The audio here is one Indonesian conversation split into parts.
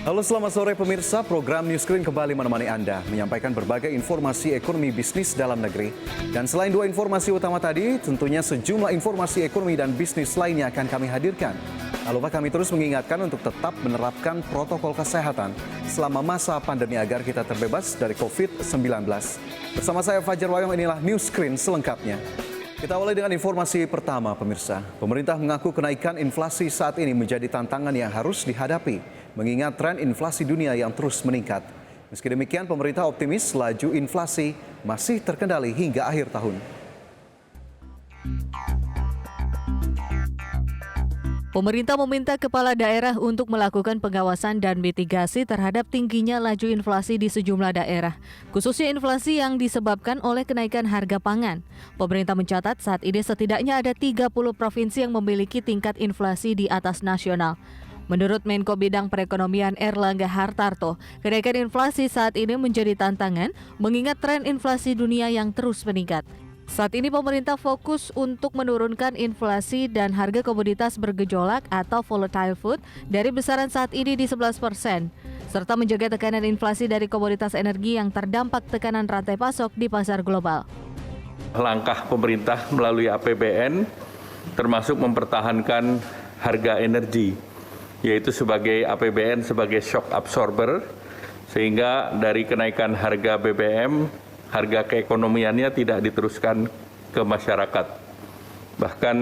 Halo, selamat sore pemirsa. Program New Screen kembali menemani Anda, menyampaikan berbagai informasi ekonomi bisnis dalam negeri. Dan selain dua informasi utama tadi, tentunya sejumlah informasi ekonomi dan bisnis lainnya akan kami hadirkan. Tak lupa kami terus mengingatkan untuk tetap menerapkan protokol kesehatan selama masa pandemi agar kita terbebas dari COVID-19. Bersama saya Fajar Wayong, inilah New Screen selengkapnya. Kita awali dengan informasi pertama, pemirsa. Pemerintah mengaku kenaikan inflasi saat ini menjadi tantangan yang harus dihadapi, mengingat tren inflasi dunia yang terus meningkat. Meski demikian, pemerintah optimis laju inflasi masih terkendali hingga akhir tahun. Pemerintah meminta kepala daerah untuk melakukan pengawasan dan mitigasi terhadap tingginya laju inflasi di sejumlah daerah, khususnya inflasi yang disebabkan oleh kenaikan harga pangan. Pemerintah mencatat saat ini setidaknya ada 30 provinsi yang memiliki tingkat inflasi di atas nasional. Menurut Menko Bidang Perekonomian Erlangga Hartarto, kenaikan inflasi saat ini menjadi tantangan mengingat tren inflasi dunia yang terus meningkat. Saat ini pemerintah fokus untuk menurunkan inflasi dan harga komoditas bergejolak atau volatile food dari besaran saat ini di 11%, serta menjaga tekanan inflasi dari komoditas energi yang terdampak tekanan rantai pasok di pasar global. Langkah pemerintah melalui APBN termasuk mempertahankan harga energi, yaitu sebagai APBN sebagai shock absorber, sehingga dari kenaikan harga BBM, harga keekonomiannya tidak diteruskan ke masyarakat. Bahkan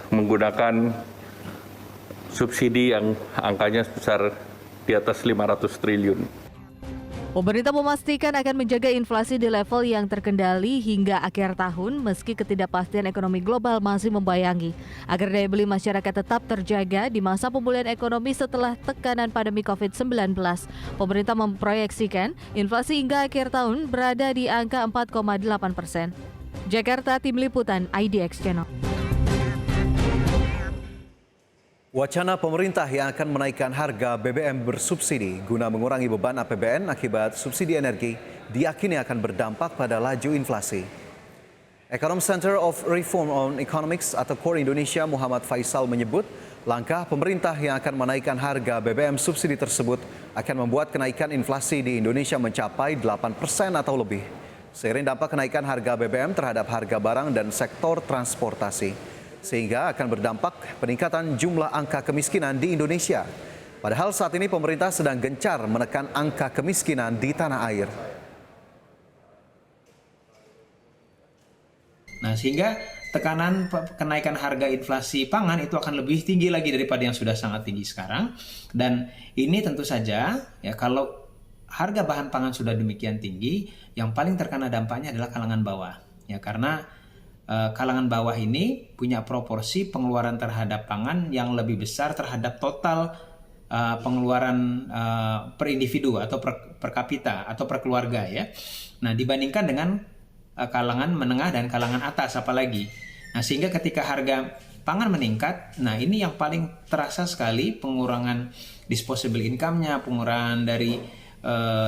menggunakan subsidi yang angkanya sebesar di atas 500 triliun. Pemerintah memastikan akan menjaga inflasi di level yang terkendali hingga akhir tahun meski ketidakpastian ekonomi global masih membayangi. Agar daya beli masyarakat tetap terjaga di masa pemulihan ekonomi setelah tekanan pandemi COVID-19, pemerintah memproyeksikan inflasi hingga akhir tahun berada di angka 4,8%. Jakarta, Tim Liputan IDX Channel. Wacana pemerintah yang akan menaikkan harga BBM bersubsidi guna mengurangi beban APBN akibat subsidi energi diyakini akan berdampak pada laju inflasi. Econom Center of Reform on Economics atau KOR Indonesia Muhammad Faisal menyebut langkah pemerintah yang akan menaikkan harga BBM subsidi tersebut akan membuat kenaikan inflasi di Indonesia mencapai 8% atau lebih. Seiring dampak kenaikan harga BBM terhadap harga barang dan sektor transportasi, sehingga akan berdampak peningkatan jumlah angka kemiskinan di Indonesia. Padahal saat ini pemerintah sedang gencar menekan angka kemiskinan di tanah air. Nah, sehingga tekanan kenaikan harga inflasi pangan itu akan lebih tinggi lagi daripada yang sudah sangat tinggi sekarang. Dan ini tentu saja ya, kalau harga bahan pangan sudah demikian tinggi, yang paling terkena dampaknya adalah kalangan bawah. Ya, karena kalangan bawah ini punya proporsi pengeluaran terhadap pangan yang lebih besar terhadap total pengeluaran per individu atau per kapita atau per keluarga ya. Nah, dibandingkan dengan kalangan menengah dan kalangan atas apalagi. Nah, sehingga ketika harga pangan meningkat, nah ini yang paling terasa sekali pengurangan disposable income-nya, pengurangan dari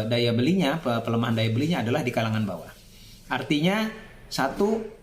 daya belinya, pelemahan daya belinya adalah di kalangan bawah. Artinya satu,